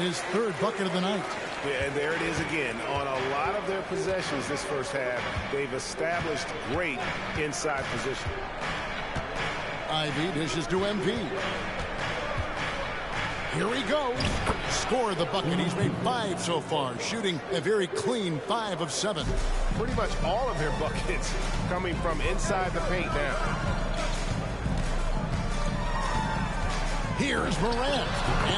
his third bucket of the night. Yeah, and there it is again. On a lot of their possessions this first half, they've established great inside position. Ivey dishes to MP. Here he goes. Score the bucket. He's made 5 so far, shooting a very clean 5 of 7. Pretty much all of their buckets coming from inside the paint now. Here's Morant,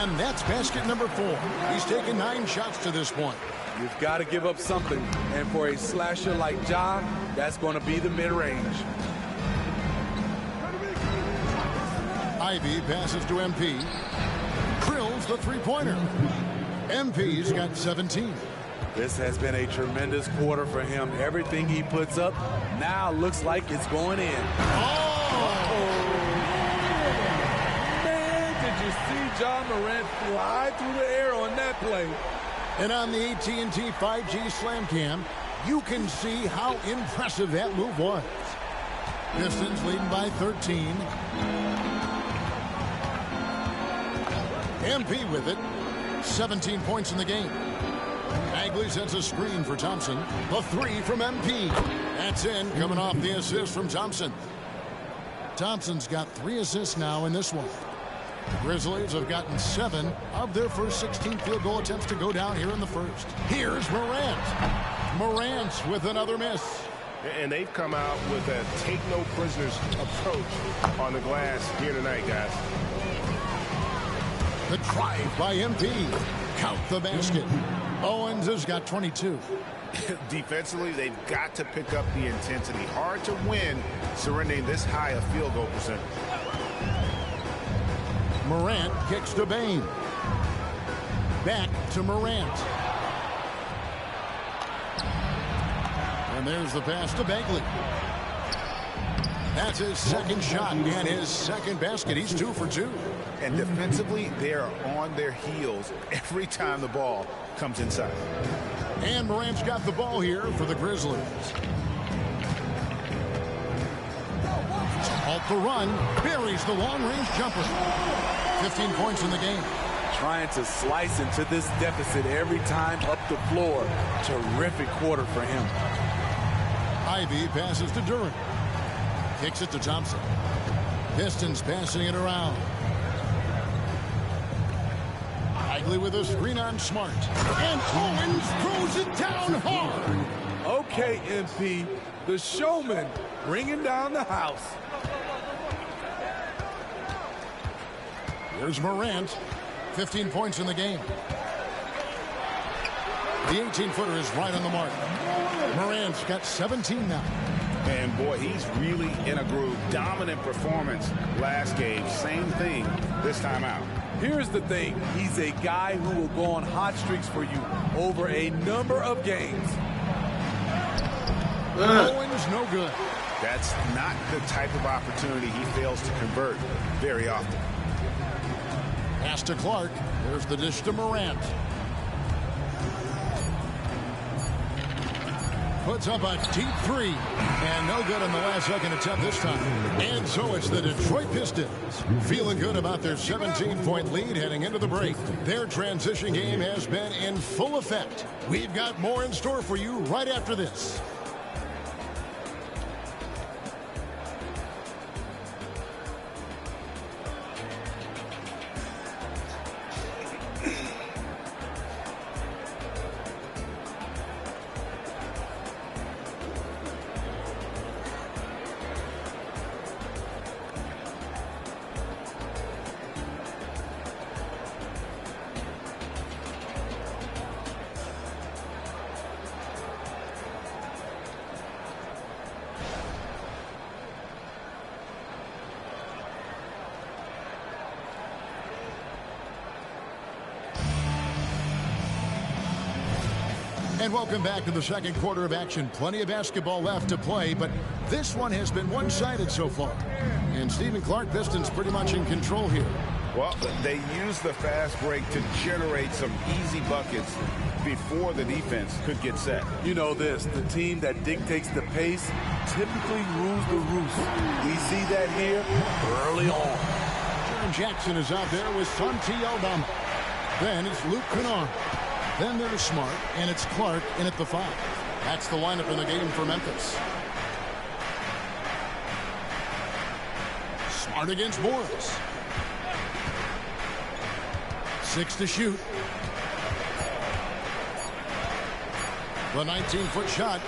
and that's basket number 4. He's taken 9 shots to this point. You've got to give up something, and for a slasher like Ja, that's going to be the mid-range. Ivey passes to MP. Drills the three-pointer. MP's got 17. This has been a tremendous quarter for him. Everything he puts up now looks like it's going in. Did you see Ja Morant fly through the air on that play? And on the AT&T 5G Slam Cam, you can see how impressive that move was. Pistons leading by 13. MP with it. 17 points in the game. Bagley sets a screen for Thompson. The 3 from MP. That's in, coming off the assist from Thompson. Thompson's got 3 assists now in this one. The Grizzlies have gotten 7 of their first 16 field goal attempts to go down here in the first. Here's Morant. Morant with another miss. And they've come out with a take-no-prisoners approach on the glass here tonight, guys. The drive by MP. Count the basket. Owens has got 22. Defensively, they've got to pick up the intensity. Hard to win surrendering this high a field goal percentage. Morant kicks to Bane. Back to Morant. And there's the pass to Bagley. That's his second shot and his second basket. He's 2 for 2. And defensively, they are on their heels every time the ball comes inside. And Morant's got the ball here for the Grizzlies. Halt the run. Buries the long-range jumper. 15 points in the game. Trying to slice into this deficit every time up the floor. Terrific quarter for him. Ivey passes to Durant. Kicks it to Thompson. Pistons passing it around. Bagley with a screen on Smart. And Owens throws it down hard. Okay, MP. The showman bringing down the house. Here's Morant. 15 points in the game. The 18-footer is right on the mark. Morant's got 17 now. And boy, he's really in a groove. Dominant performance last game. Same thing this time out. Here's the thing. He's a guy who will go on hot streaks for you over a number of games. Owens no good. That's not the type of opportunity he fails to convert very often. Pass to Clark. There's the dish to Morant. Puts up a deep 3. And no good on the last second attempt this time. And so it's the Detroit Pistons feeling good about their 17-point lead heading into the break. Their transition game has been in full effect. We've got more in store for you right after this. And welcome back to the second quarter of action. Plenty of basketball left to play, but this one has been one-sided so far. And Stephen Clark, Pistons pretty much in control here. Well, they use the fast break to generate some easy buckets before the defense could get set. You know this, the team that dictates the pace typically rules the roost. We see that here early on. Jaren Jackson is out there with Santi Aldama. Then it's Luke Kennard. Then there's Smart, and it's Clark in at the 5. That's the lineup in the game for Memphis. Smart against Morris. 6 to shoot. The 19-foot shot.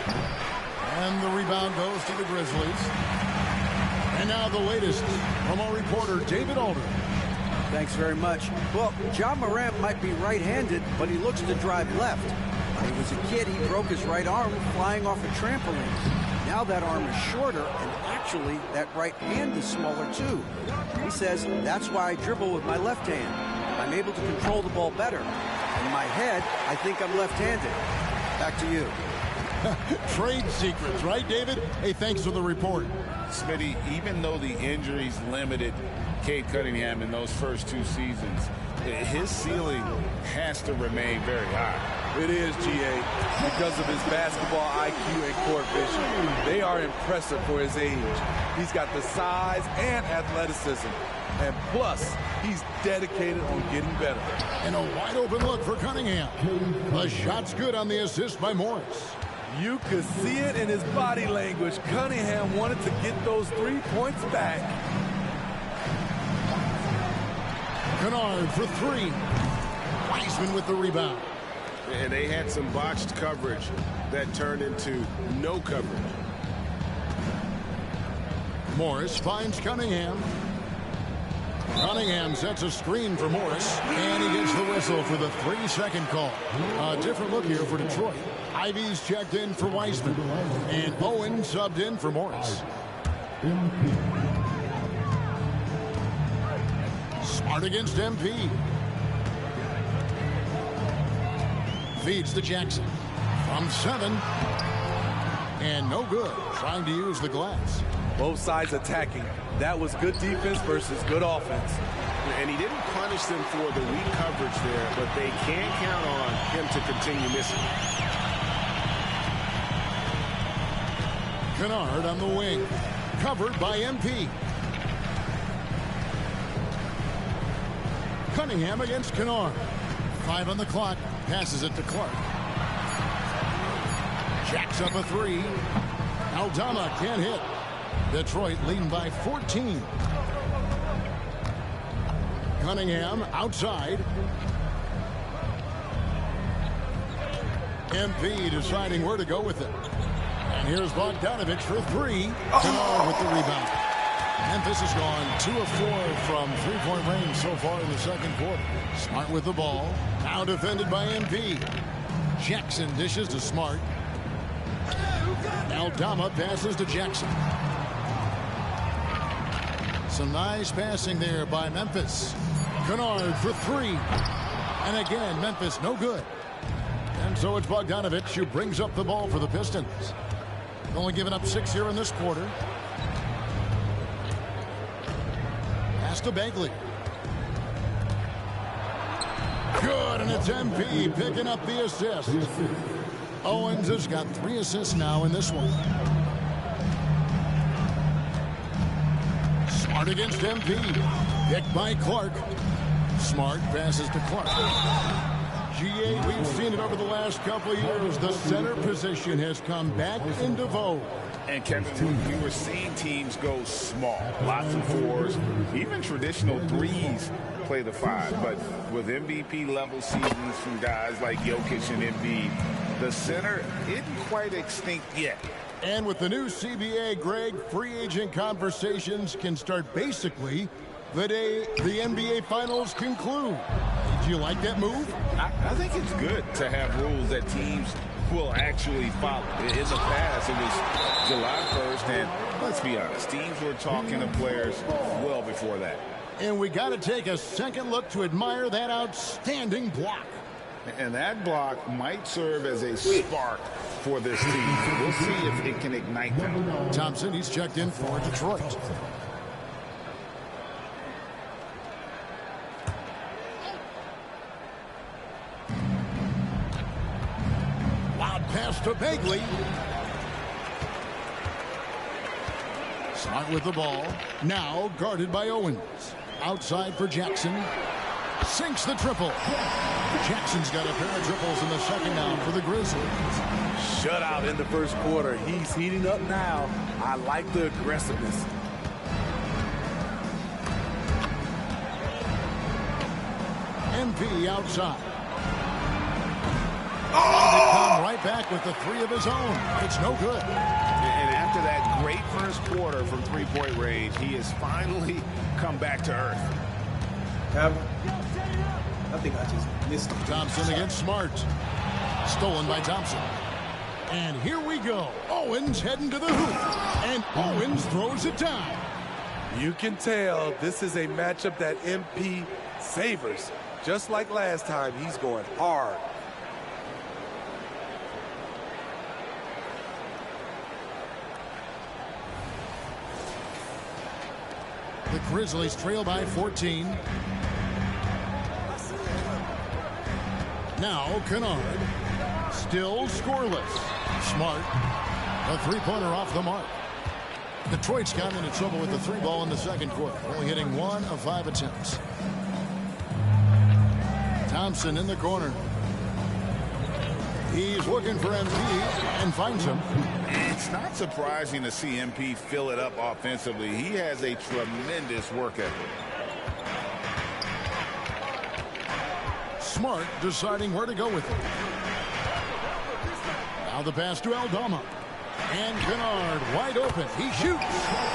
And the rebound goes to the Grizzlies. And now the latest from our reporter, David Alder. Thanks very much. Well, Ja Morant might be right-handed, but he looks to drive left. When he was a kid, he broke his right arm flying off a trampoline. Now that arm is shorter, and actually, that right hand is smaller too. He says, that's why I dribble with my left hand. I'm able to control the ball better. In my head, I think I'm left-handed. Back to you. Trade secrets, right, David? Hey, thanks for the report. Smitty, even though the injuries limited Cade Cunningham in those first 2 seasons, his ceiling has to remain very high. It is, GA, because of his basketball IQ and court vision. They are impressive for his age. He's got the size and athleticism. And plus, he's dedicated on getting better. And a wide open look for Cunningham. The shot's good on the assist by Morris. You could see it in his body language. Cunningham wanted to get those 3 points back. Kennard for 3. Wiseman with the rebound. And they had some botched coverage that turned into no coverage. Morris finds Cunningham. Cunningham sets a screen for Morris, and he gets the whistle for the 3-second call. A different look here for Detroit. Ivy's checked in for Wiseman, and Owen subbed in for Morris. Smart against MP. Feeds to Jackson. From 7. And no good. Trying to use the glass. Both sides attacking. That was good defense versus good offense. And he didn't punish them for the weak coverage there, but they can't count on him to continue missing. Kennard on the wing. Covered by MP. Cunningham against Kennard. 5 on the clock. Passes it to Clark. Jacks up a 3. Aldama can't hit. Detroit leading by 14. Cunningham outside. MP deciding where to go with it. And here's Bogdanovich for 3. Kennard with the rebound. Memphis has gone 2 of 4 from 3-point range so far in the second quarter. Smart with the ball. Now defended by MP. Jackson dishes to Smart. Aldama passes to Jackson. Some nice passing there by Memphis. Kennard for 3. And again, Memphis no good. And so it's Bogdanovich who brings up the ball for the Pistons. Only giving up 6 here in this quarter. Pass to Bagley. Good, and it's MP picking up the assist. Owens has got 3 assists now in this one. Smart against MP. Picked by Clark. Smart passes to Clark. GA, we've seen it over the last couple of years. The center position has come back into vogue. And Kevin, we were seeing teams go small, lots of 4s, even traditional 3s play the 5. But with MVP level seasons from guys like Jokic and Embiid, the center isn't quite extinct yet. And with the new CBA, Greg, free agent conversations can start basically the day the NBA Finals conclude. Do you like that move? I think it's good to have rules that teams will actually follow. In the past, it was July 1st, and let's be honest, teams were talking to players well before that. And we got to take a second look to admire that outstanding block. And that block might serve as a spark for this team. We'll see if it can ignite them. Thompson, he's checked in for Detroit. Wild pass to Bagley. Smart with the ball. Now guarded by Owens. Outside for Jackson. Sinks the triple. Jackson's got a pair of triples in the second now for the Grizzlies. Shutout in the first quarter. He's heating up now. I like the aggressiveness. MP outside. And they come right back with the three of his own. It's no good. And after that great first quarter from three-point range, he has finally come back to earth. I think I just missed him. Thompson against Smart. Stolen by Thompson. And here we go. Owens heading to the hoop. And Owens throws it down. You can tell this is a matchup that MP savors. Just like last time, he's going hard. The Grizzlies trail by 14. Now Kennard. Still scoreless. Smart. A three-pointer off the mark. Detroit's gotten into trouble with the three ball in the second quarter, only hitting 1 of 5 attempts. Thompson in the corner. He's looking for MP and finds him. It's not surprising to see MP fill it up offensively. He has a tremendous work ethic. Smart deciding where to go with it. Now the pass to Aldama. And Kennard wide open. He shoots.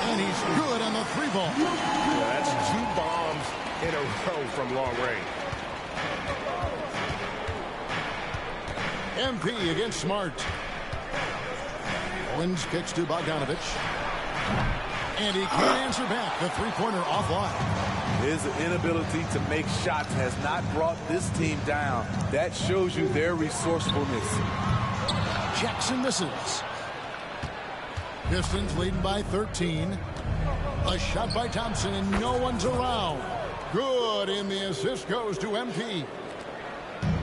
And he's good on the three ball. Yeah, that's 2 bombs in a row from long range. MP against Smart. Owens kicks to Bogdanovich. And he can't answer back. The three-pointer offline. His inability to make shots has not brought this team down. That shows you their resourcefulness. Jackson misses. Pistons leading by 13. A shot by Thompson, and no one's around. Good, and the assist goes to MP.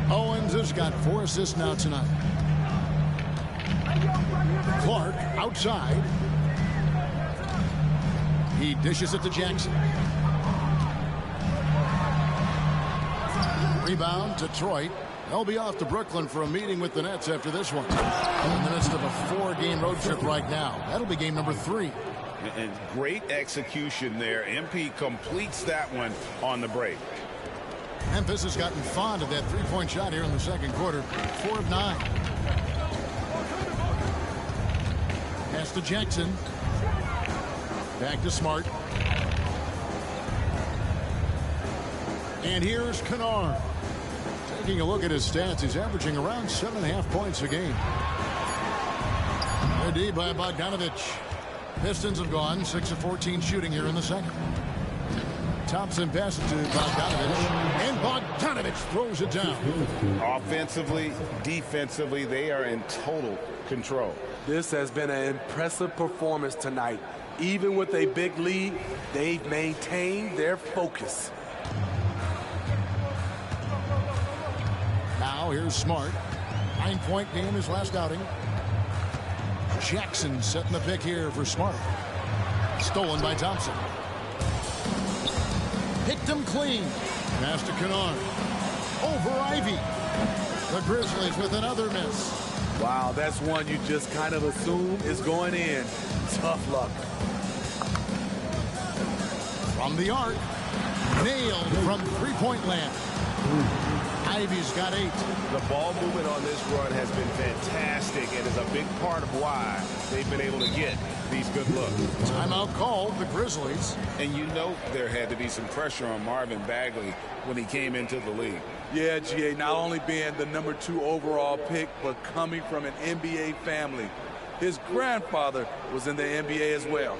Owens has got 4 assists now tonight. Clark outside. He dishes it to Jackson. Rebound, Detroit. They'll be off to Brooklyn for a meeting with the Nets after this one. In the midst of a 4-game road trip right now. That'll be game number 3. And great execution there. MP completes that one on the break. Memphis has gotten fond of that three-point shot here in the second quarter. 4 of 9. Pass to Jackson. Back to Smart. And here's Kennard. Taking a look at his stats, he's averaging around 7.5 points a game. Good D by Bogdanovich. Pistons have gone 6 of 14 shooting here in the second. Thompson passes to Bogdanovich, and Bogdanovich throws it down. Offensively, defensively, they are in total control. This has been an impressive performance tonight. Even with a big lead, they've maintained their focus. Now here's Smart. 9-point game his last outing. Jackson setting the pick here for Smart. Stolen by Thompson. Picked him clean. Pass to Kennard. Over Ivy. The Grizzlies with another miss. Wow, that's one you just kind of assume is going in. Tough luck. From the arc. Nailed from three-point land. Ivy's got 8. The ball movement on this run has been fantastic and is a big part of why they've been able to get these good looks. Timeout called, the Grizzlies. And you know there had to be some pressure on Marvin Bagley when he came into the league. Yeah, GA, not only being the number 2 overall pick, but coming from an NBA family. His grandfather was in the NBA as well.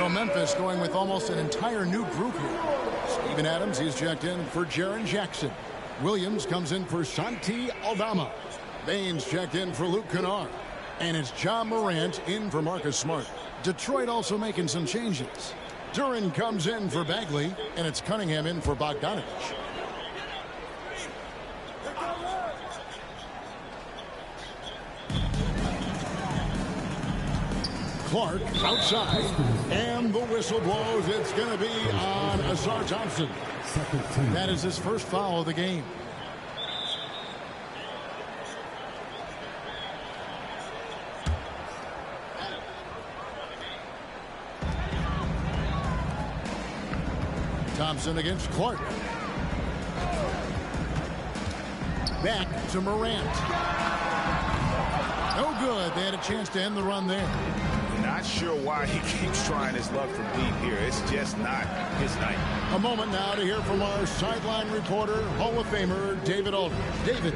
So Memphis going with almost an entire new group here. Steven Adams, he's checked in for Jaren Jackson. Williams comes in for Santi Aldama. Baines checked in for Luke Kennard. And it's Ja Morant in for Marcus Smart. Detroit also making some changes. Duren comes in for Bagley, and it's Cunningham in for Bogdanovich. Clark outside, and the whistle blows. It's going to be on Ausar Thompson. That is his first foul of the game. Thompson against Clark. Back to Morant. No good. They had a chance to end the run there. Not sure why he keeps trying his luck from deep here. It's just not his night. A moment now to hear from our sideline reporter, Hall of Famer David Aldridge. David.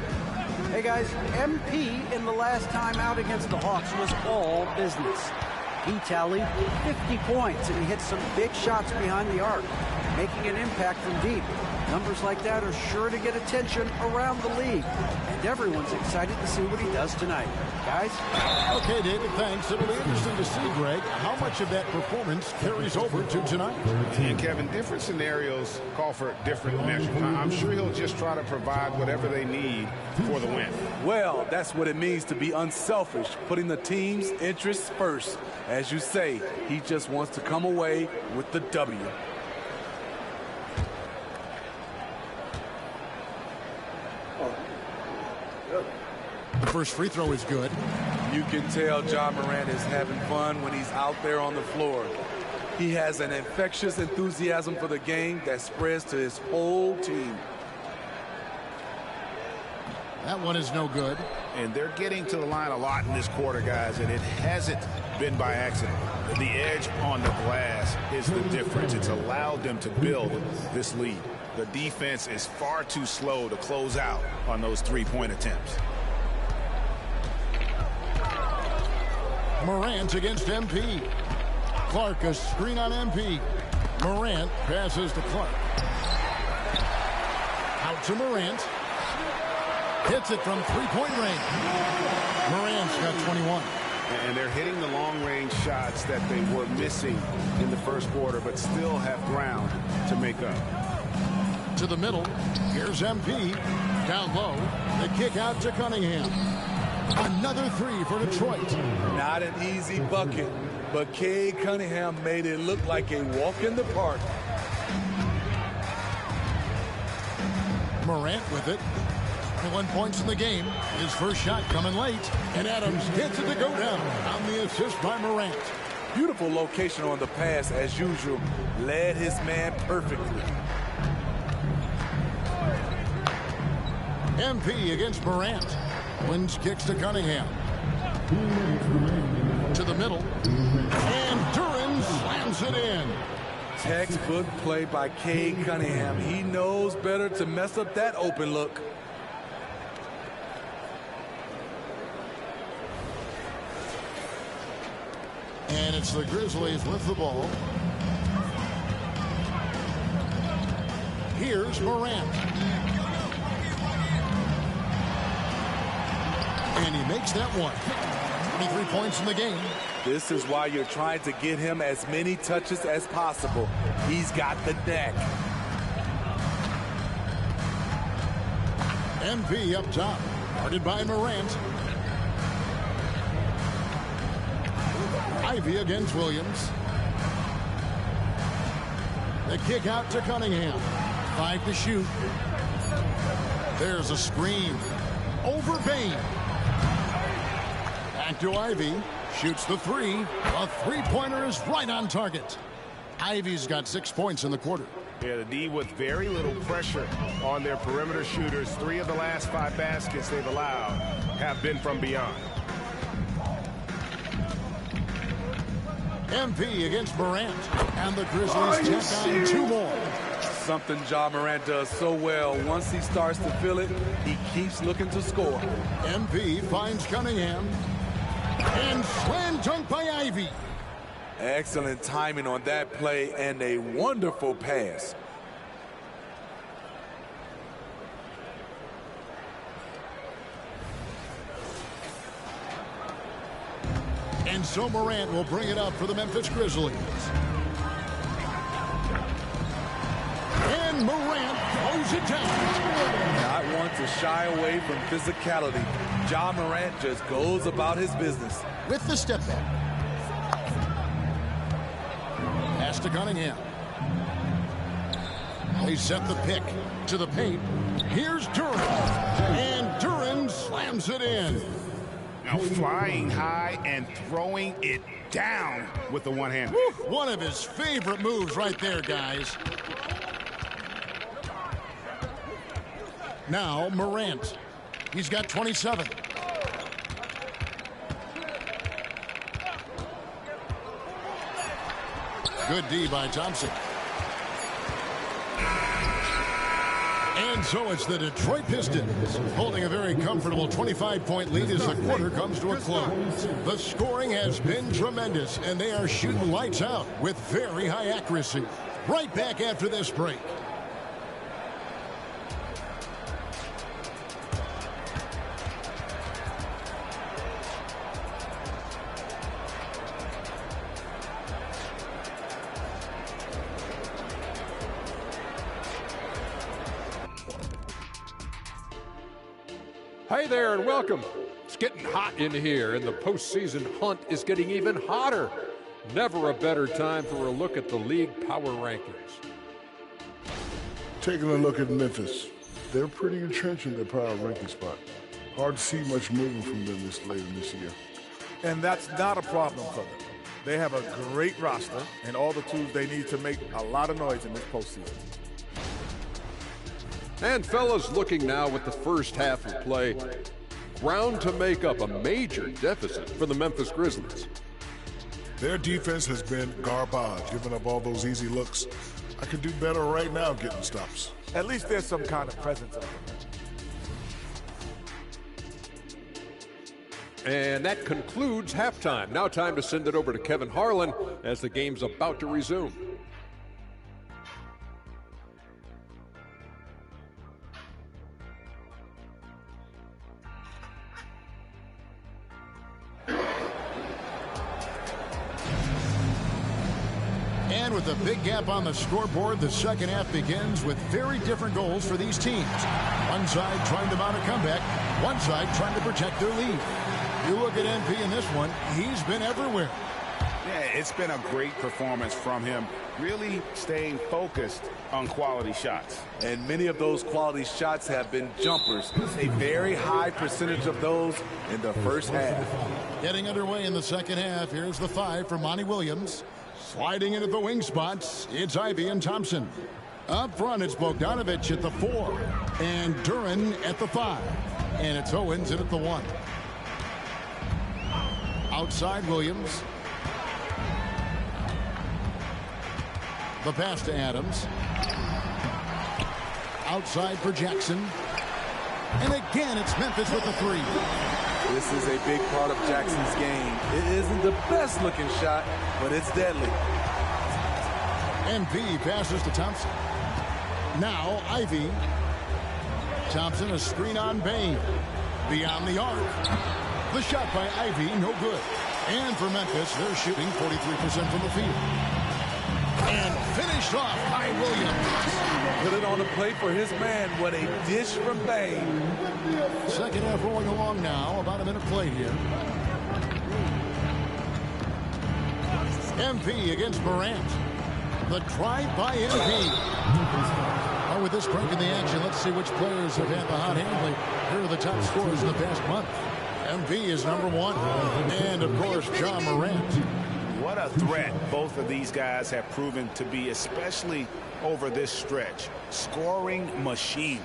Hey guys, MP in the last time out against the Hawks was all business. He tallied 50 points and he hit some big shots behind the arc, making an impact from deep. Numbers like that are sure to get attention around the league. And everyone's excited to see what he does tonight. Guys? Okay, David, thanks. It'll be interesting to see, Greg, how much of that performance carries over to tonight. And, Kevin, different scenarios call for different measures. I'm sure he'll just try to provide whatever they need for the win. Well, that's what it means to be unselfish, putting the team's interests first. As you say, he just wants to come away with the W. The first free throw is good. You can tell Ja Morant is having fun when he's out there on the floor. He has an infectious enthusiasm for the game that spreads to his whole team. That one is no good. And they're getting to the line a lot in this quarter, guys, and it hasn't been by accident. The edge on the glass is the difference. It's allowed them to build this lead. The defense is far too slow to close out on those three-point attempts. Morant against MP. Clark, a screen on MP. Morant passes to Clark. Out to Morant. Hits it from three-point range. Morant's got 21. And they're hitting the long-range shots that they were missing in the first quarter, but still have ground to make up. To the middle. Here's MP. Down low. The kick out to Cunningham. Another three for Detroit. Not an easy bucket, but Cade Cunningham made it look like a walk in the park. Morant with it. 21 points in the game. His first shot coming late. And Adams hits it to go down on the assist by Morant. Beautiful location on the pass as usual. Led his man perfectly. MP against Morant. Wins kicks to Cunningham. To the middle. And Duren slams it in. Textbook play by Cade Cunningham. He knows better to mess up that open look. And it's the Grizzlies with the ball. Here's Morant. And he makes that one. 23 points in the game. This is why you're trying to get him as many touches as possible. He's got the knack. MP up top. Guarded by Morant. Ivy against Williams. The kick out to Cunningham. 5 to shoot. There's a screen. Over Bain. Back to Ivy. Shoots the three. A three-pointer is right on target. Ivy's got 6 points in the quarter. Yeah, the D with very little pressure on their perimeter shooters. 3 of the last 5 baskets they've allowed have been from beyond. MP against Morant. And the Grizzlies tack on 2 more. Something Ja Morant does so well. Once he starts to feel it, he keeps looking to score. MP finds Cunningham. And slam dunk by Ivy. Excellent timing on that play and a wonderful pass. And so Morant will bring it up for the Memphis Grizzlies. And Morant throws it down. Not one to shy away from physicality. Ja Morant just goes about his business. With the step back. Pass to Cunningham. They set the pick to the paint. Here's Duren. And Duren slams it in. Now flying high and throwing it down with the one hand. One of his favorite moves right there, guys. Now Morant. He's got 27. Good D by Thompson. And so it's the Detroit Pistons holding a very comfortable 25-point lead as the quarter comes to a close. The scoring has been tremendous, and they are shooting lights out with very high accuracy. Right back after this break. Hey there and welcome. It's getting hot in here and the postseason hunt is getting even hotter. Never a better time for a look at the league power rankings. Taking a look at Memphis, they're pretty entrenched in their power ranking spot. Hard to see much moving from them this late in this year. And that's not a problem for them. They have a great roster and all the tools they need to make a lot of noise in this postseason. And fellas, looking now at the first half of play, ground to make up a major deficit for the Memphis Grizzlies. Their defense has been garbage, giving up all those easy looks. I could do better right now getting stops. At least there's some kind of presence over them. And that concludes halftime. Now time to send it over to Kevin Harlan as the game's about to resume. And with a big gap on the scoreboard, the second half begins with very different goals for these teams. One side trying to mount a comeback, one side trying to protect their lead. You look at MP in this one, he's been everywhere. Yeah, it's been a great performance from him, really staying focused on quality shots. And many of those quality shots have been jumpers. A very high percentage of those in the first half. Getting underway in the second half, here's the 5 for Monty Williams. Sliding into the wing spots, it's Ivey and Thompson. Up front, it's Bogdanovic at the 4. And Duren at the 5. And it's Owens in at the 1. Outside Williams. The pass to Adams. Outside for Jackson. And again, it's Memphis with the 3. This is a big part of Jackson's game. It isn't the best looking shot, but it's deadly. MP passes to Thompson. Now Ivey. Thompson, a screen on Bain. Beyond the arc. The shot by Ivey, no good. And for Memphis, they're shooting 43% from the field. And finished off by Williams. Put it on the plate for his man. What a dish from Bain. Second half rolling along now. About a minute played here. MP against Morant. The drive by MP. Oh, with this break in the action, let's see which players have had the hot hand lately. Here are the top scorers in the past month. MP is number 1. And, of course, Ja Morant. What a threat both of these guys have proven to be, especially over this stretch. Scoring machines.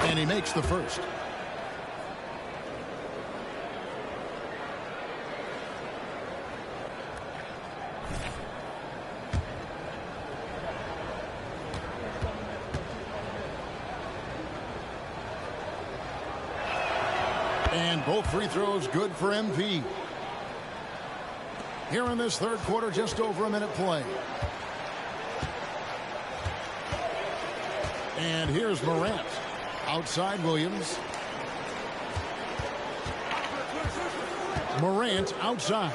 And he makes the first. And both free throws good for MP. Here in this third quarter, just over a minute play. And here's Morant. Outside Williams. Morant outside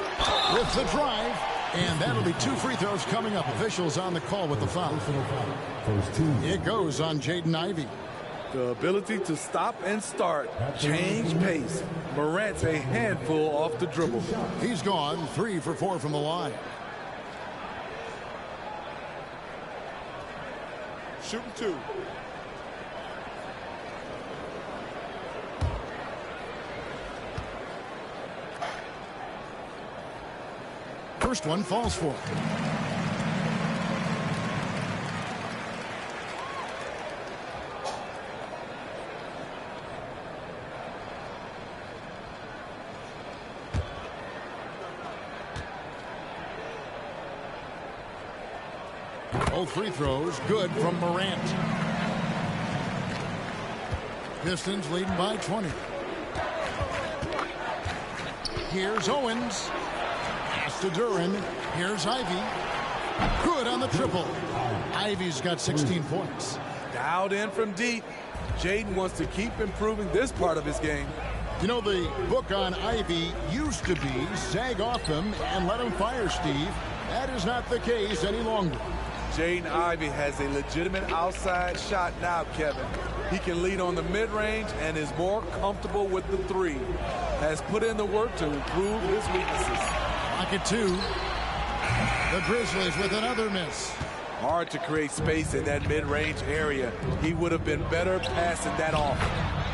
with the drive. And that'll be 2 free throws coming up. Officials on the call with the foul. It goes on Jaden Ivey. The ability to stop and start, change pace. Morant's a handful off the dribble. He's gone 3 for 4 from the line. Shooting 2. First one falls for him. Both free throws good from Morant. Pistons leading by 20. Here's Owens. To Duren. Here's Ivey. Good on the triple. Ivey's got 16 points. Dialed in from deep. Jaden wants to keep improving this part of his game. You know, the book on Ivey used to be sag off him and let him fire, Steve. That is not the case any longer. Jaden Ivey has a legitimate outside shot now, Kevin. He can lead on the mid-range and is more comfortable with the 3. Has put in the work to improve his weaknesses. Pocket 2. The Grizzlies with another miss. Hard to create space in that mid-range area. He would have been better passing that off.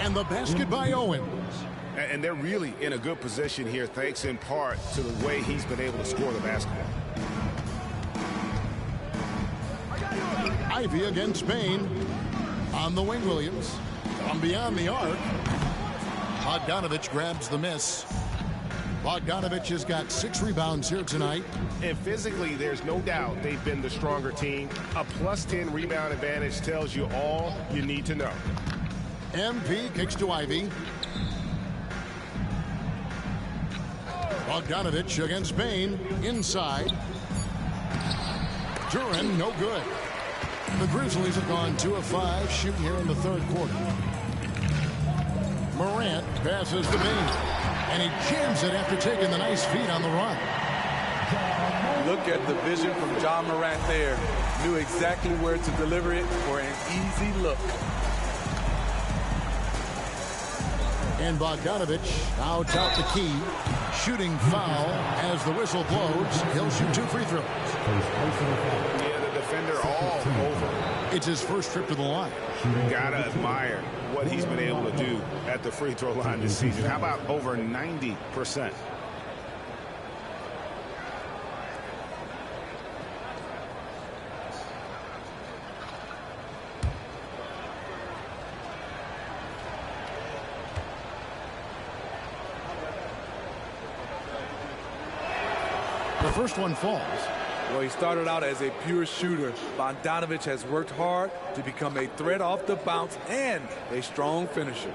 And the basket by Owens. And they're really in a good position here, thanks in part to the way he's been able to score the basketball. Ivey against Spain. On the wing, Williams. From beyond the arc. Bogdanovich grabs the miss. Bogdanovich has got 6 rebounds here tonight. And physically, there's no doubt they've been the stronger team. A +10 rebound advantage tells you all you need to know. MP kicks to Ivey. Bogdanovich against Spain. Inside. Duren, no good. The Grizzlies have gone 2 of 5 shooting here in the third quarter. Morant passes to Bain. And he jams it after taking the nice feed on the run. Look at the vision from John Morant there. Knew exactly where to deliver it for an easy look. And Bogdanovich out the key. Shooting foul as the whistle blows. He'll shoot 2 free throws. Yeah, the defender all over. It's his first trip to the line. Gotta admire what he's been able to do at the free throw line this season. How about over 90%? The first one falls. Well, he started out as a pure shooter. Bogdanovich has worked hard to become a threat off the bounce and a strong finisher.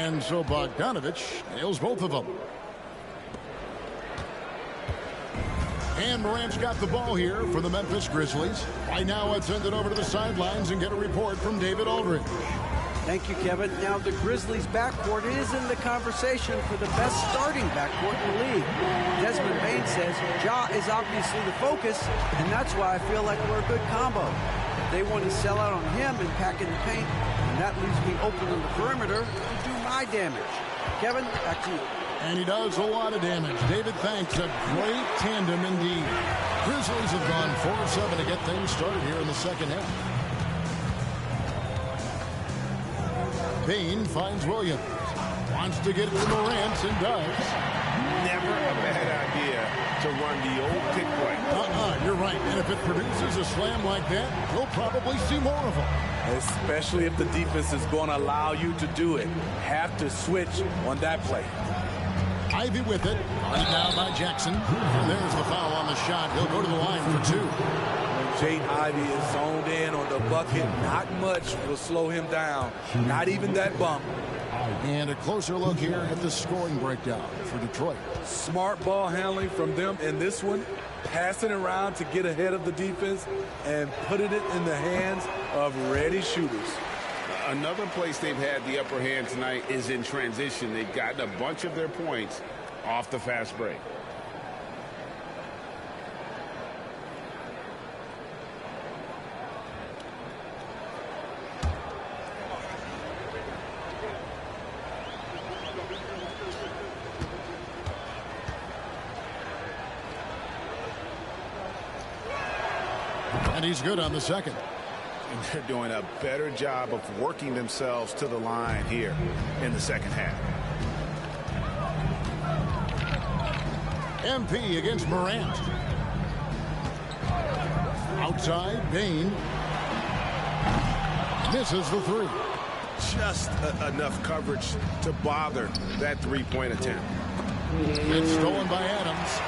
And so Bogdanovich nails both of them. And Morant's got the ball here for the Memphis Grizzlies. Right now, let's send it over to the sidelines and get a report from David Aldridge. Thank you, Kevin. Now, the Grizzlies' backcourt is in the conversation for the best starting backcourt in the league. Desmond Bane says Ja is obviously the focus, and that's why I feel like we're a good combo. They want to sell out on him and pack in the paint, and that leaves me open on the perimeter to do my damage. Kevin, back to you. And he does a lot of damage. David, thanks. A great tandem indeed. Grizzlies have gone 4 of 7 to get things started here in the second half. Bane finds Williams. Wants to get it to Morant and does. Never a bad idea to run the old pick play. You're right. And if it produces a slam like that, we'll probably see more of them. Especially if the defense is going to allow you to do it. Have to switch on that play. Ivy with it. Guarded down by Jackson. And there's the foul on the shot. He'll go to the line for 2. Jaden Ivey is zoned in on the bucket. Not much will slow him down. Not even that bump. And a closer look here at the scoring breakdown for Detroit. Smart ball handling from them in this one. Passing around to get ahead of the defense and putting it in the hands of ready shooters. Another place they've had the upper hand tonight is in transition. They've gotten a bunch of their points off the fast break. And he's good on the second. And they're doing a better job of working themselves to the line here in the second half. MP against Morant. Outside, Bane. Misses the 3. Just enough coverage to bother that three-point attempt. It's stolen by Adams.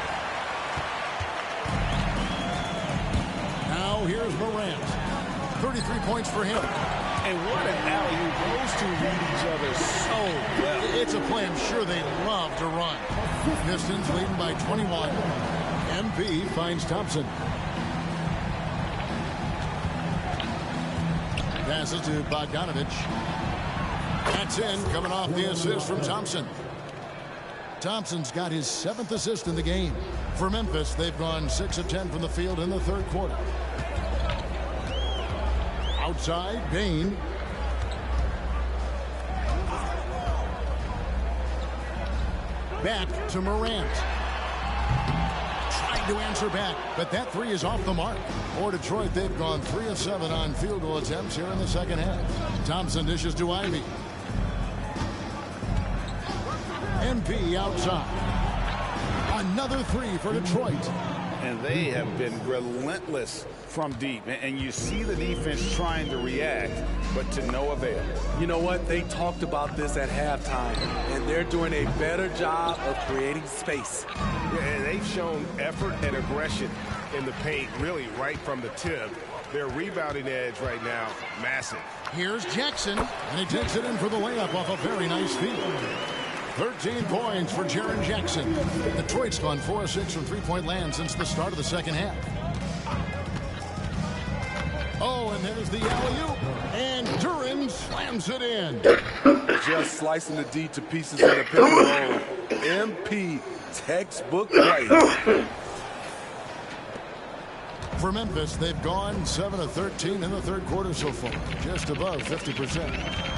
Now here's Morant. 33 points for him. And what an alley-oop. Those two read each other so well. It's a play I'm sure they love to run. Pistons leading by 21. MP finds Thompson. Passes to Bogdanovich. That's in, coming off the assist from Thompson. Thompson's got his 7th assist in the game. For Memphis, they've gone 6 of 10 from the field in the third quarter. Outside, Bane. Back to Morant. Trying to answer back, but that 3 is off the mark. For Detroit, they've gone 3 of 7 on field goal attempts here in the second half. Thompson dishes to Ivy. MP outside. Another 3 for Detroit. And they have been relentless from deep. And you see the defense trying to react, but to no avail. You know what? They talked about this at halftime, and they're doing a better job of creating space. Yeah, and they've shown effort and aggression in the paint, really right from the tip. Their rebounding edge right now, massive. Here's Jackson, and he takes it in for the layup off a very nice feed. 13 points for Jaren Jackson. Detroit's gone 4 of 6 from three-point land since the start of the second half. Oh, and there's the alley-oop. And Duren slams it in. Just slicing the D to pieces in the pick and roll. MP textbook play. For Memphis, they've gone 7 of 13 in the third quarter so far. Just above 50%.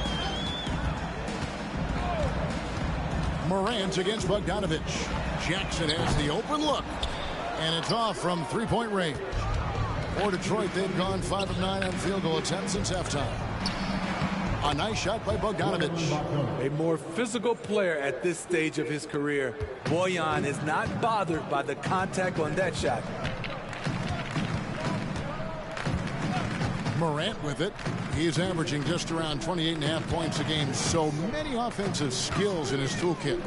Morant against Bogdanovich. Jackson has the open look. And it's off from three-point range. For Detroit, they've gone 5 of 9 on field goal attempts since halftime. A nice shot by Bogdanovich. A more physical player at this stage of his career. Bojan is not bothered by the contact on that shot. Morant with it. He's averaging just around 28.5 points a game. So many offensive skills in his toolkit.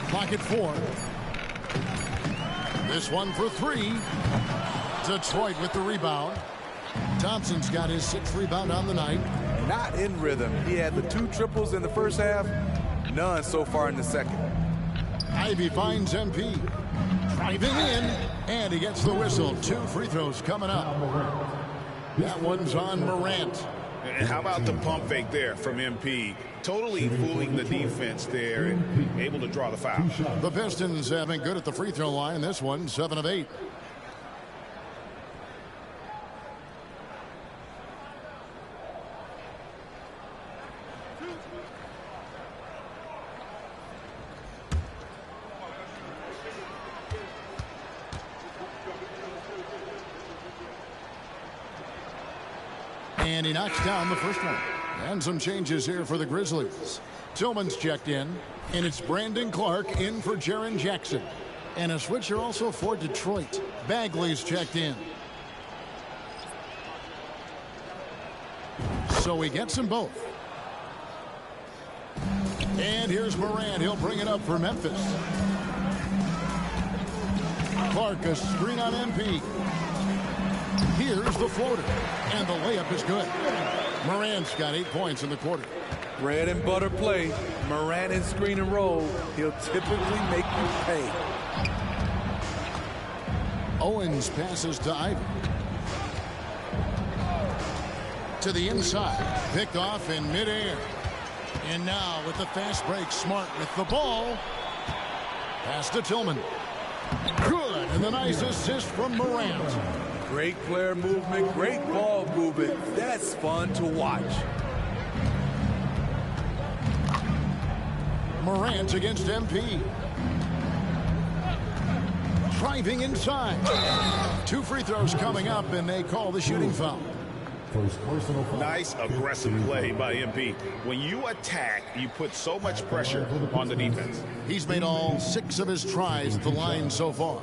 Clock at 4. This one for 3. Detroit with the rebound. Thompson's got his 6th rebound on the night. Not in rhythm. He had the 2 triples in the first half, none so far in the second. Ivy finds MP. Driving in, and he gets the whistle. 2 free throws coming up. That one's on Morant. And how about the pump fake there from MP? Totally fooling the defense there and able to draw the foul. The Pistons have been good at the free throw line. This one, 7 of 8. And he knocks down the first one. And some changes here for the Grizzlies. Tillman's checked in, and it's Brandon Clark in for Jaren Jackson. And a switcher also for Detroit. Bagley's checked in. So he gets them both. And here's Morant. He'll bring it up for Memphis. Clark, a screen on MP. Here's the floater, and the layup is good. Morant's got 8 points in the quarter. Bread and butter play. Morant in screen and roll. He'll typically make you pay. Owens passes to Ivy. To the inside. Picked off in midair. And now with the fast break, Smart with the ball. Pass to Tillman. Good, and the nice assist from Morant. Great player movement, great ball movement. That's fun to watch. Morant against MP. Driving inside. 2 free throws coming up, and they call the shooting foul. Nice aggressive play by MP. When you attack, you put so much pressure on the defense. He's made all 6 of his tries at the line so far.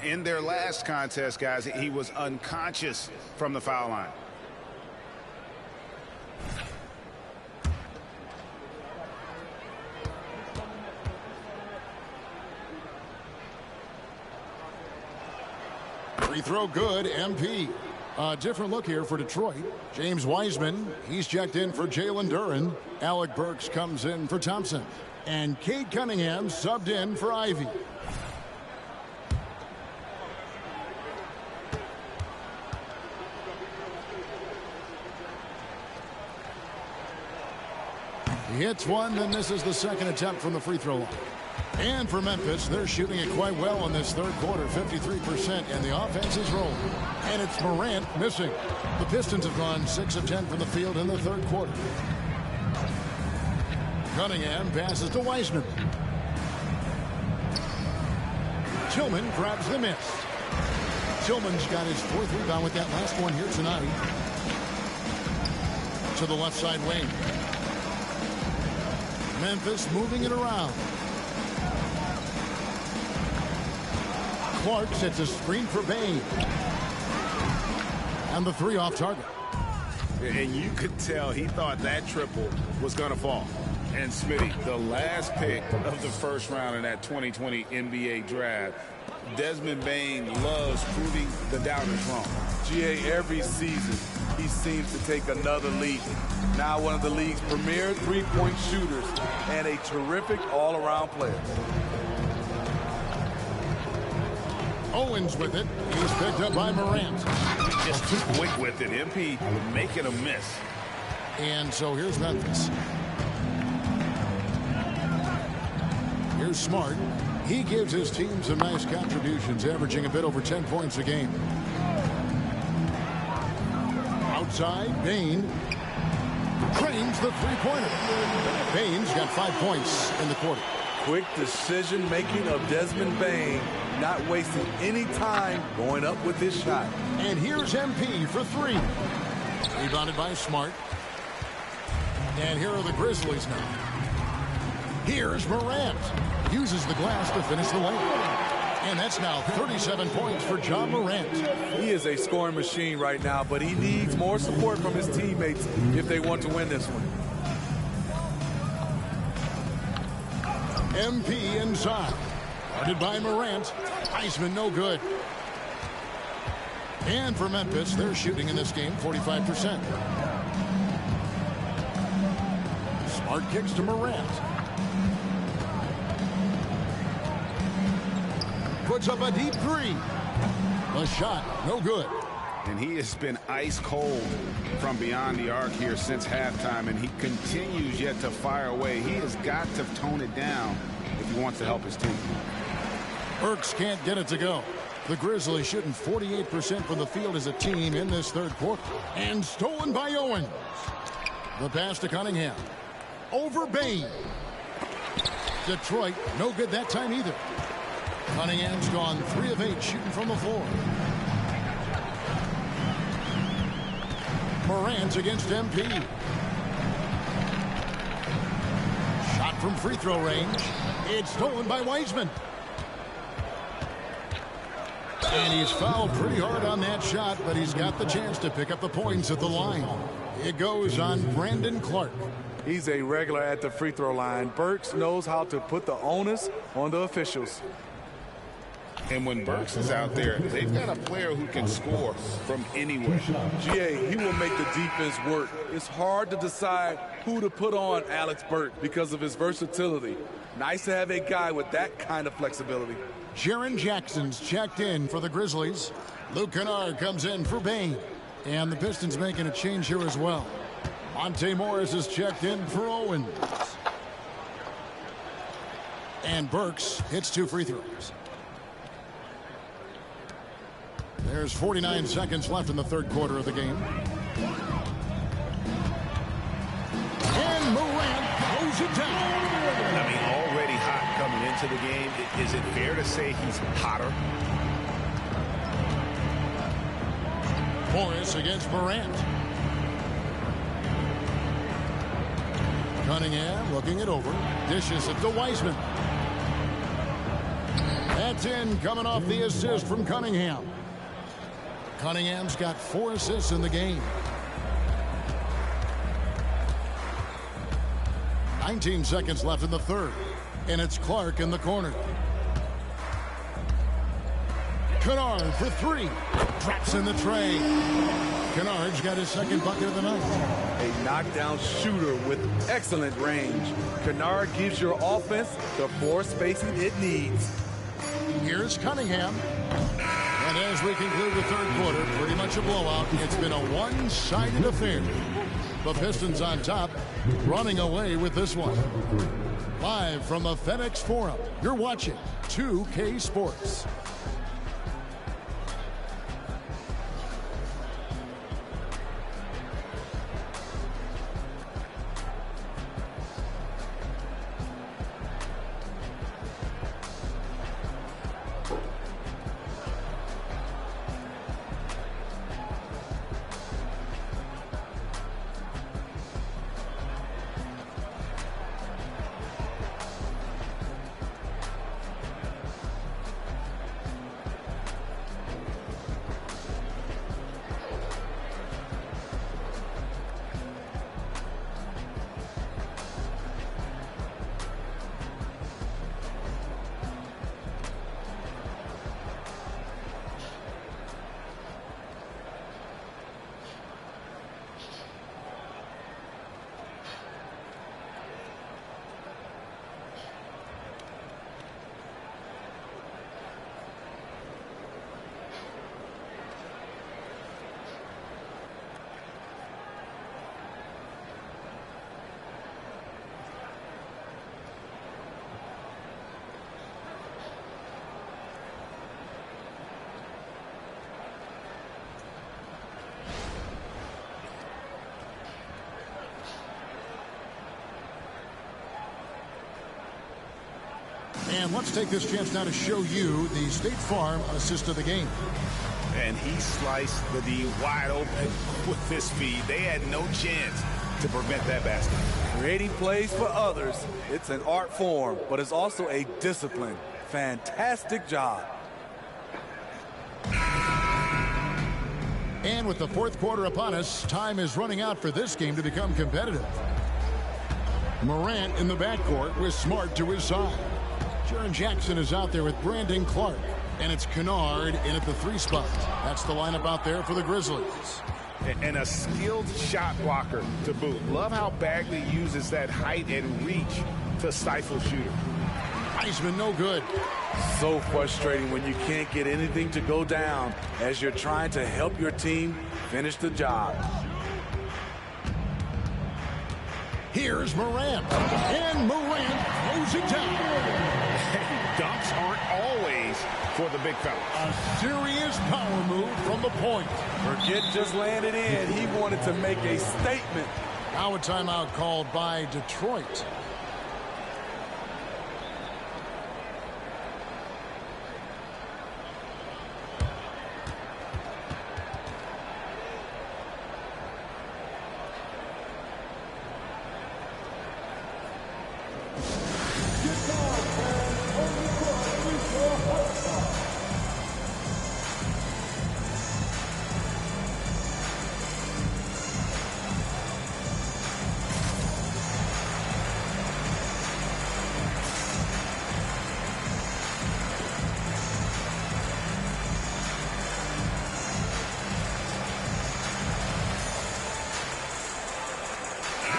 In their last contest, guys, he was unconscious from the foul line. Free throw good, MP. A different look here for Detroit. James Wiseman, he's checked in for Jalen Duren. Alec Burks comes in for Thompson. And Cade Cunningham subbed in for Ivy. He hits one, then this is the second attempt from the free throw line. And for Memphis, they're shooting it quite well in this third quarter, 53%, and the offense is rolling. And it's Morant missing. The Pistons have gone 6 of 10 from the field in the third quarter. Cunningham passes to Wiseman. Tillman grabs the miss. Tillman's got his 4th rebound with that last one here tonight. To the left side wing. Memphis moving it around. Clark sets a screen for Bain. And the 3 off target. And you could tell he thought that triple was going to fall. And Smitty, the last pick of the first round in that 2020 NBA draft, Desmond Bain loves proving the doubters wrong. GA, every season, he seems to take another leap. Now one of the league's premier 3-point shooters and a terrific all-around player. Owens with it. He's picked up by Morant. Just too quick with it. MP making a miss. And so here's Memphis. Here's Smart. He gives his team some nice contributions, averaging a bit over 10 points a game. Outside, Bain drains the 3-pointer. Bain's got 5 points in the quarter. Quick decision-making of Desmond Bain, not wasting any time going up with his shot. And here's MP for 3. Rebounded by Smart. And here are the Grizzlies now. Here's Morant. Uses the glass to finish the layup. And that's now 37 points for John Morant. He is a scoring machine right now, but he needs more support from his teammates if they want to win this one. MP inside. Guarded by Morant. Wiseman no good. And for Memphis, they're shooting in this game 45%. Smart kicks to Morant. Puts up a deep three. The shot, no good. And he has been ice cold from beyond the arc here since halftime, and he continues yet to fire away. He has got to tone it down if he wants to help his team. Burks can't get it to go. The Grizzlies shooting 48% from the field as a team in this third quarter. And stolen by Owens. The pass to Cunningham. Over Bain. Detroit, no good that time either. Cunningham's gone 3 of 8 shooting from the floor. Morant against MP. Shot from free throw range. It's stolen by Wiseman. And he's fouled pretty hard on that shot, but he's got the chance to pick up the points at the line. It goes on Brandon Clark. He's a regular at the free throw line. Burks knows how to put the onus on the officials. And when Burks is out there, they've got a player who can score from anywhere. GA, he will make the defense work. It's hard to decide who to put on Alex Burks because of his versatility. Nice to have a guy with that kind of flexibility. Jaren Jackson's checked in for the Grizzlies. Luke Kennard comes in for Bain. And the Pistons making a change here as well. Monte Morris is checked in for Owens. And Burks hits 2 free throws. There's 49 seconds left in the third quarter of the game. And Morant throws it down. I mean, already hot coming into the game. Is it fair to say he's hotter? Morris against Morant. Cunningham looking it over. Dishes it to Wiseman. That's in, coming off the assist from Cunningham. Cunningham's got 4 assists in the game. 19 seconds left in the third. And it's Clark in the corner. Kennard for 3. Drops in the tray. Kennard's got his second bucket of the night. A knockdown shooter with excellent range. Kennard gives your offense the floor spacing it needs. Here's Cunningham. And as we conclude the third quarter, pretty much a blowout. It's been a one-sided affair. The Pistons on top, running away with this one. Live from the FedEx Forum, you're watching 2K Sports. And let's take this chance now to show you the State Farm assist of the game. And he sliced the D wide open with this feed. They had no chance to prevent that basket. Creating plays for others, it's an art form, but it's also a discipline. Fantastic job. And with the fourth quarter upon us, time is running out for this game to become competitive. Morant in the backcourt with Smart to his side. Jaren Jackson is out there with Brandon Clark. And it's Kennard in at the 3 spot. That's the lineup out there for the Grizzlies. And a skilled shot blocker to boot. Love how Bagley uses that height and reach to stifle shooter. Wiseman no good. So frustrating when you can't get anything to go down as you're trying to help your team finish the job. Here's Morant. And Morant throws it down. Dunks aren't always for the big fella. A serious power move from the point. Forget just laying it in. He wanted to make a statement. Now a timeout called by Detroit.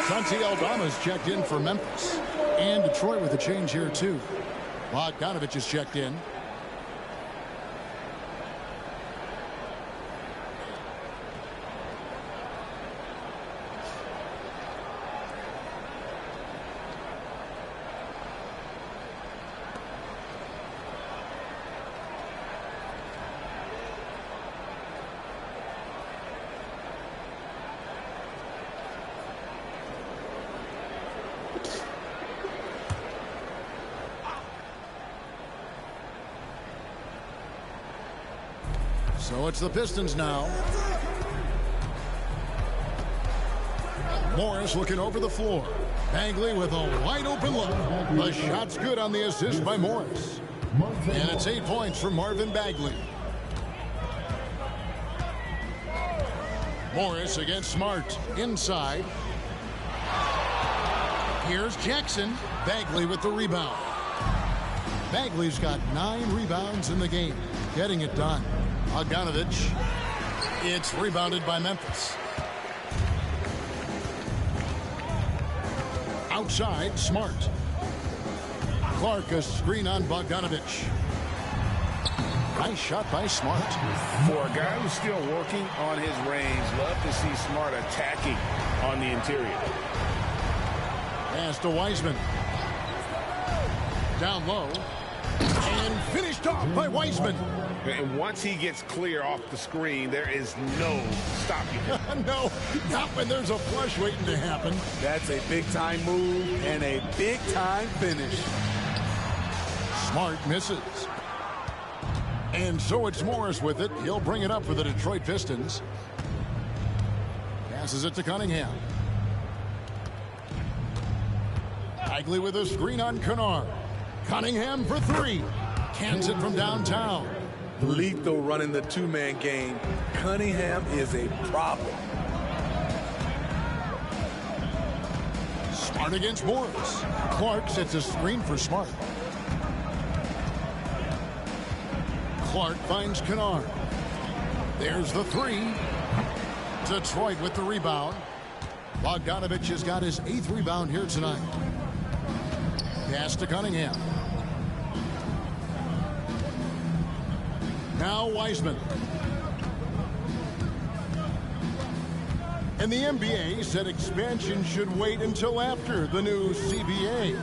Santi Aldama's checked in for Memphis. And Detroit with a change here, too. Bogdanovich is checked in. So it's the Pistons now. Morris looking over the floor. Bagley with a wide open look. The shot's good on the assist by Morris. And it's 8 points for Marvin Bagley. Morris against Smart. Inside. Here's Jackson. Bagley with the rebound. Bagley's got 9 rebounds in the game. Getting it done. Bogdanovich. It's rebounded by Memphis. Outside, Smart. Clark a screen on Bogdanovich. Nice shot by Smart. For a guy who's still working on his range, love to see Smart attacking on the interior. Pass to Wiseman. Down low. And finished off by Wiseman. And once he gets clear off the screen, there is no stopping him. No, not when there's a flush waiting to happen. That's a big-time move and a big-time finish. Smart misses. And so it's Morris with it. He'll bring it up for the Detroit Pistons. Passes it to Cunningham. Bagley with a screen on Kennard. Cunningham for 3. Cans it from downtown. Lethal running the two-man game. Cunningham is a problem. Smart against Morris. Clark sets a screen for Smart. Clark finds Kennard. There's the 3. Detroit with the rebound. Bogdanovich has got his 8th rebound here tonight. Pass to Cunningham. Now Wiseman. And the NBA said expansion should wait until after the new CBA.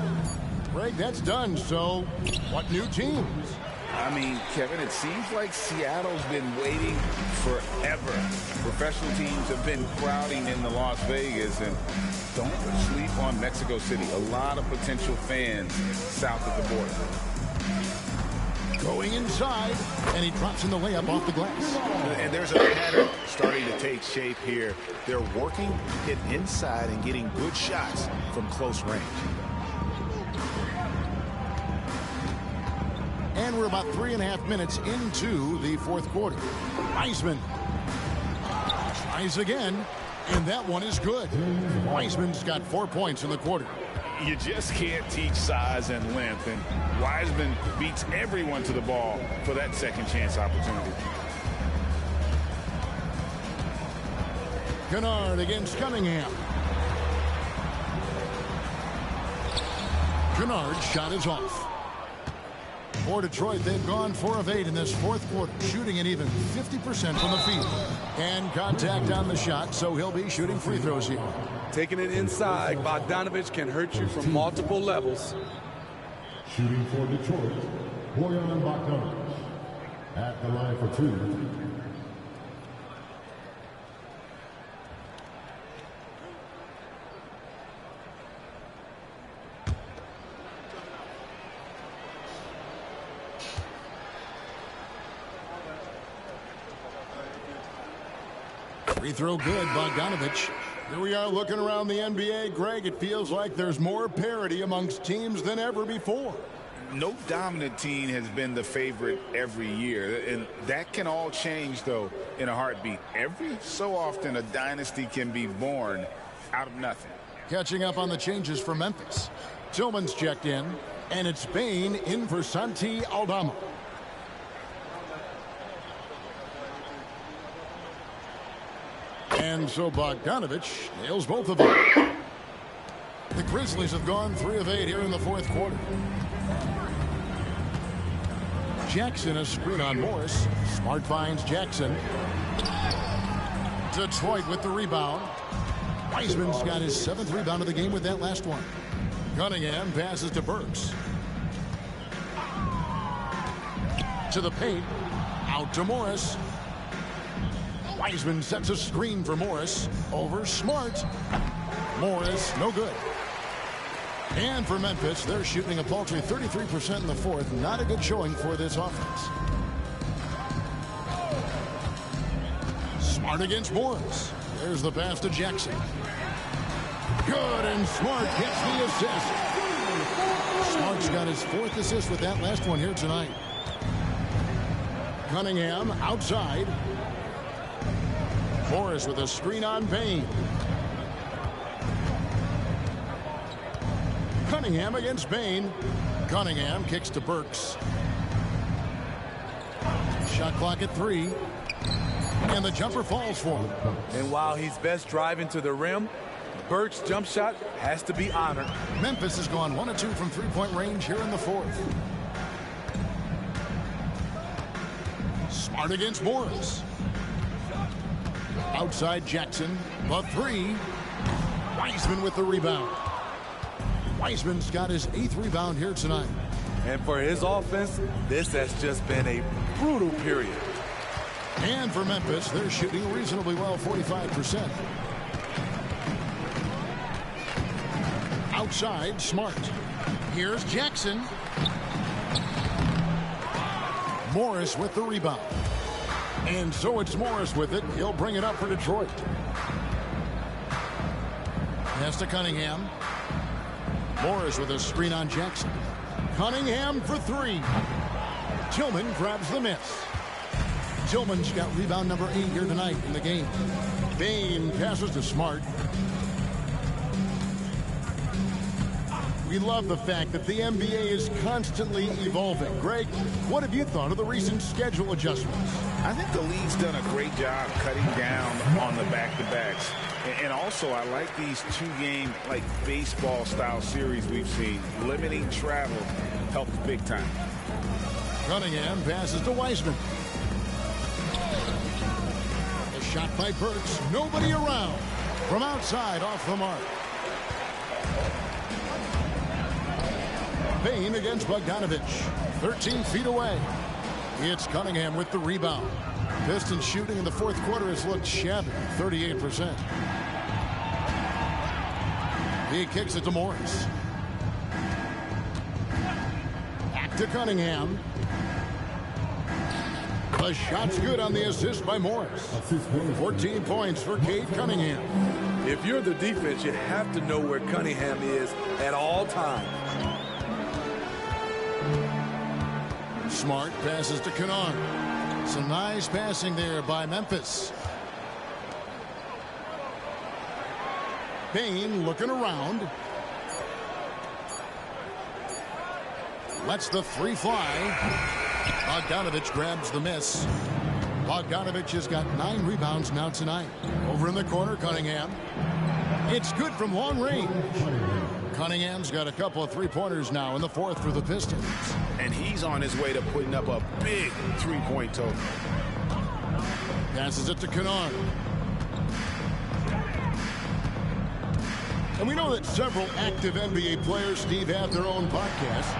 Greg, that's done, so what new teams? I mean, Kevin, it seems like Seattle's been waiting forever. Professional teams have been crowding into Las Vegas, and don't sleep on Mexico City. A lot of potential fans south of the border. Going inside, and he drops in the layup off the glass. And there's a pattern starting to take shape here. They're working to get inside and getting good shots from close range. And we're about 3.5 minutes into the 4th quarter. Wiseman tries again, and that one is good. Wiseman's got 4 points in the quarter. You just can't teach size and length, and Wiseman beats everyone to the ball for that second chance opportunity. Kennard against Cunningham. Kennard's shot is off. For Detroit, they've gone 4 of 8 in this fourth quarter, shooting an even 50% from the field. And contact on the shot, so he'll be shooting free throws here. Taking it inside, Bogdanovich can hurt you from multiple levels. Shooting for Detroit, Bojan Bogdanovich at the line for 2. Free throw good, Bogdanovich. Here we are looking around the NBA. Greg, it feels like there's more parity amongst teams than ever before. No dominant team has been the favorite every year, and that can all change, though, in a heartbeat. Every so often, a dynasty can be born out of nothing. Catching up on the changes for Memphis. Tillman's checked in, and it's Bane in for Santi Aldama. And so Bogdanovich nails both of them. The Grizzlies have gone 3 of 8 here in the fourth quarter. Jackson, a screen on Morris. Smart finds Jackson. Detroit with the rebound. Wiseman's got his 7th rebound of the game with that last one. Cunningham passes to Burks. To the paint. Out to Morris. Wiseman sets a screen for Morris. Over Smart. Morris, no good. And for Memphis, they're shooting a paltry 33% in the fourth. Not a good showing for this offense. Smart against Morris. There's the pass to Jackson. Good, and Smart gets the assist. Smart's got his 4th assist with that last one here tonight. Cunningham outside. Morris with a screen on Bane. Cunningham against Bane. Cunningham kicks to Burks. Shot clock at 3. And the jumper falls for him. And while he's best driving to the rim, Burks' jump shot has to be honored. Memphis has gone 1 of 2 from three-point range here in the fourth. Smart against Morris. Outside Jackson, the 3. Wiseman with the rebound. Wiseman's got his 8th rebound here tonight. And for his offense, this has just been a brutal period. And for Memphis, they're shooting reasonably well, 45%. Outside, Smart. Here's Jackson. Morris with the rebound. And so it's Morris with it. He'll bring it up for Detroit. Pass to Cunningham. Morris with a screen on Jackson. Cunningham for 3. Tillman grabs the miss. Tillman's got rebound number 8 here tonight in the game. Bane passes to Smart. We love the fact that the NBA is constantly evolving. Greg, what have you thought of the recent schedule adjustments? I think the league's done a great job cutting down on the back-to-backs. And also, I like these 2-game, like baseball-style series we've seen. Limiting travel helps big time. Cunningham passes to Wiseman. A shot by Burks. Nobody around. From outside, off the mark. Bane against Bogdanovich. 13 feet away. It's Cunningham with the rebound. Pistons shooting in the fourth quarter has looked shabby, 38%. He kicks it to Morris. Back to Cunningham. The shot's good on the assist by Morris. 14 points for Cade Cunningham. If you're the defense, you have to know where Cunningham is at all times. Smart passes to Kennard. Some nice passing there by Memphis. Bane looking around. Lets the three fly. Bogdanovich grabs the miss. Bogdanovich has got 9 rebounds now tonight. Over in the corner, Cunningham. It's good from long range. Cunningham's got a couple of three-pointers now in the fourth for the Pistons. And he's on his way to putting up a big three-point total. Passes it to Kennard. And we know that several active NBA players, Steve, have their own podcasts.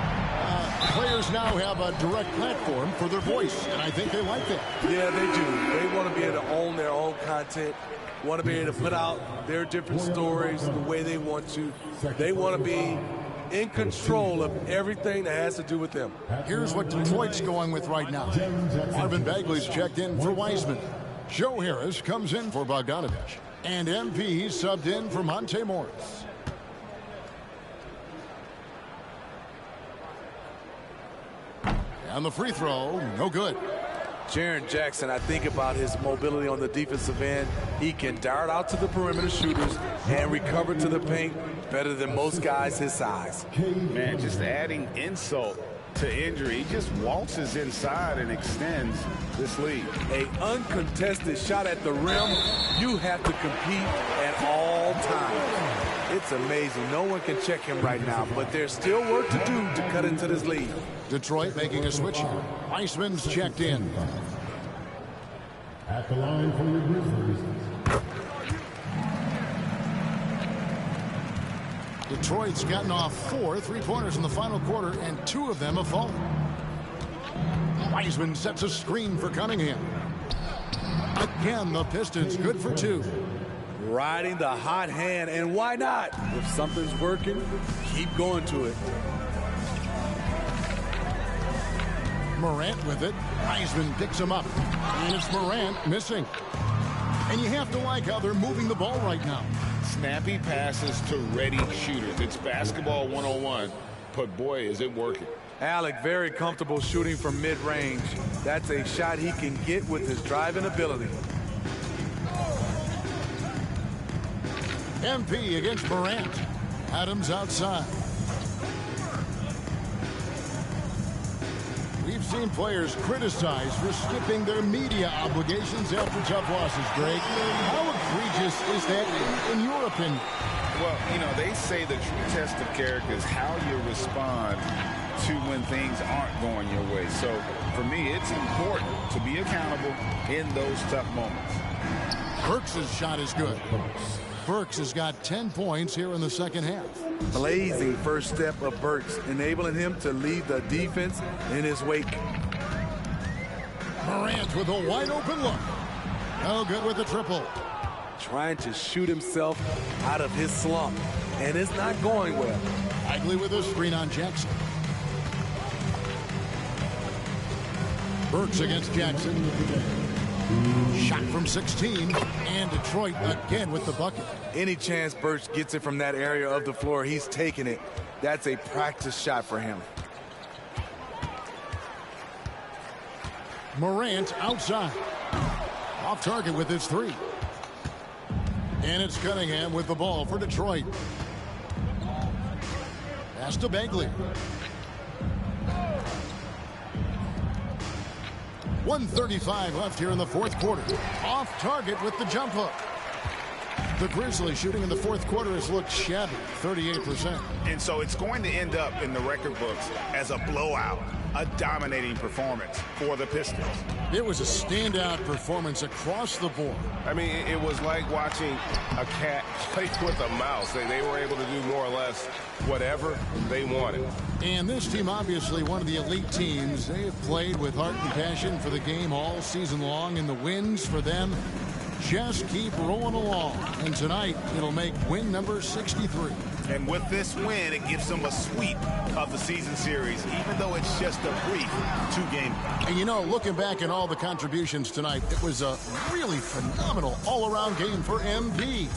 Players now have a direct platform for their voice, and I think they like that. Yeah, they do. They want to be able to own their own content, want to be able to put out their different stories the way they want to. They want to be in control of everything that has to do with them. Here's what Detroit's going with right now. Marvin Bagley's checked in for Wiseman. Joe Harris comes in for Bogdanovich. And MP subbed in for Monte Morris. And the free throw, no good. Jaren Jackson, I think about his mobility on the defensive end. He can dart out to the perimeter shooters and recover to the paint better than most guys his size. Man, just adding insult to injury. He just waltzes inside and extends this lead. A uncontested shot at the rim, you have to compete at all times. It's amazing. No one can check him right now, but there's still work to do to cut into this lead. Detroit making a switch here. Weissman's checked in. At the line for your Grizzlies. Detroit's gotten off 4 3-pointers in the final quarter, and 2 of them have fallen. Wiseman sets a screen for Cunningham. Again, the Pistons good for 2. Riding the hot hand, and why not? If something's working, keep going to it. Morant with it. Wiseman picks him up. And it's Morant missing. And you have to like how they're moving the ball right now. Snappy passes to ready shooters. It's basketball 101, but boy, is it working. Alec very comfortable shooting from mid-range. That's a shot he can get with his driving ability. MP against Morant. Adams outside. We've seen players criticized for skipping their media obligations after tough losses, Greg. How egregious is that in your opinion? Well, you know, they say the true test of character is how you respond to when things aren't going your way. So, for me, it's important to be accountable in those tough moments. Burks' shot is good. Burks has got 10 points here in the second half. Blazing first step of Burks, enabling him to lead the defense in his wake. Morant with a wide open look. No good with the triple. Trying to shoot himself out of his slump, and it's not going well. Bagley with a screen on Jackson. Burks against Jackson. Shot from 16, and Detroit again with the bucket. Any chance Burks gets it from that area of the floor, he's taking it. That's a practice shot for him. Morant outside. Off target with his 3. And it's Cunningham with the ball for Detroit. Pass to Bagley. 1:35 left here in the fourth quarter. Off target with the jump hook. The Grizzlies shooting in the fourth quarter has looked shabby, 38%. And so it's going to end up in the record books as a blowout, a dominating performance for the Pistons. It was a standout performance across the board. I mean, it was like watching a cat play with a mouse. They were able to do more or less whatever they wanted. And this team, obviously one of the elite teams. They have played with heart and passion for the game all season long, and the wins for them just keep rolling along. And tonight, it'll make win number 63. And with this win, it gives them a sweep of the season series, even though it's just a brief 2-game. And you know, looking back at all the contributions tonight, it was a really phenomenal all-around game for MP.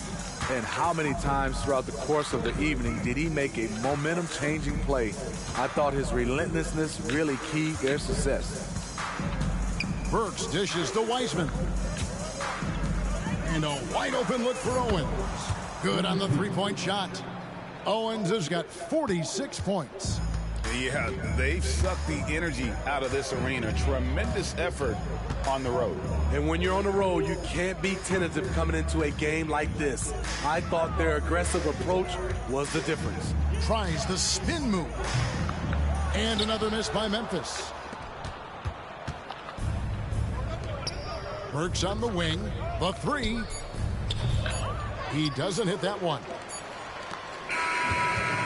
And how many times throughout the course of the evening did he make a momentum-changing play? I thought his relentlessness really keyed their success. Burks dishes to Wiseman. And a wide-open look for Owens. Good on the three-point shot. Owens has got 46 points. Yeah, they've sucked the energy out of this arena. Tremendous effort on the road. And when you're on the road, you can't be tentative coming into a game like this. I thought their aggressive approach was the difference. Tries the spin move. And another miss by Memphis. Burks on the wing. The three. He doesn't hit that one.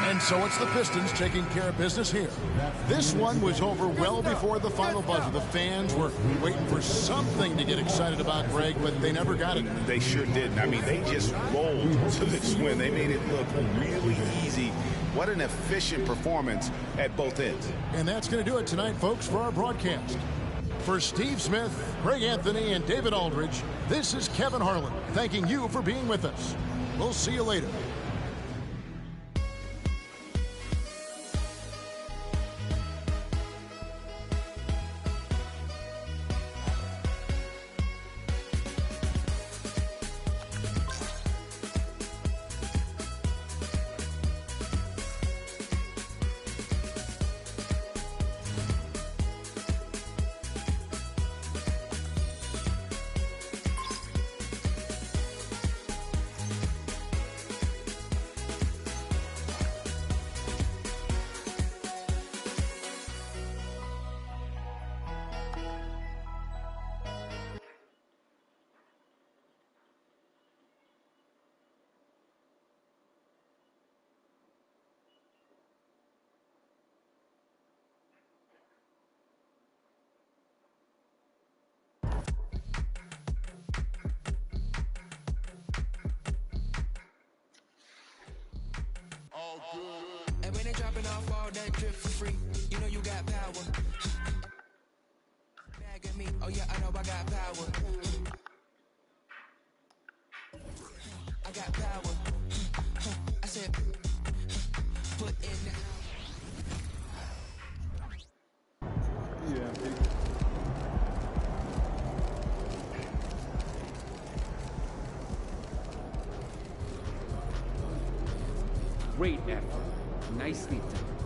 And so it's the Pistons taking care of business here. This one was over well before the final buzzer. The fans were waiting for something to get excited about, Greg, but they never got it. They sure didn't. I mean, they just rolled to this win. They made it look really easy. What an efficient performance at both ends. And that's going to do it tonight, folks, for our broadcast. For Steve Smith, Greg Anthony, and David Aldridge, this is Kevin Harlan thanking you for being with us. We'll see you later. And when they dropping off all that drip for free, you know you got power. Bag at me, oh yeah, I know I got power. I got power. I said, put in the Great effort. Nicely done.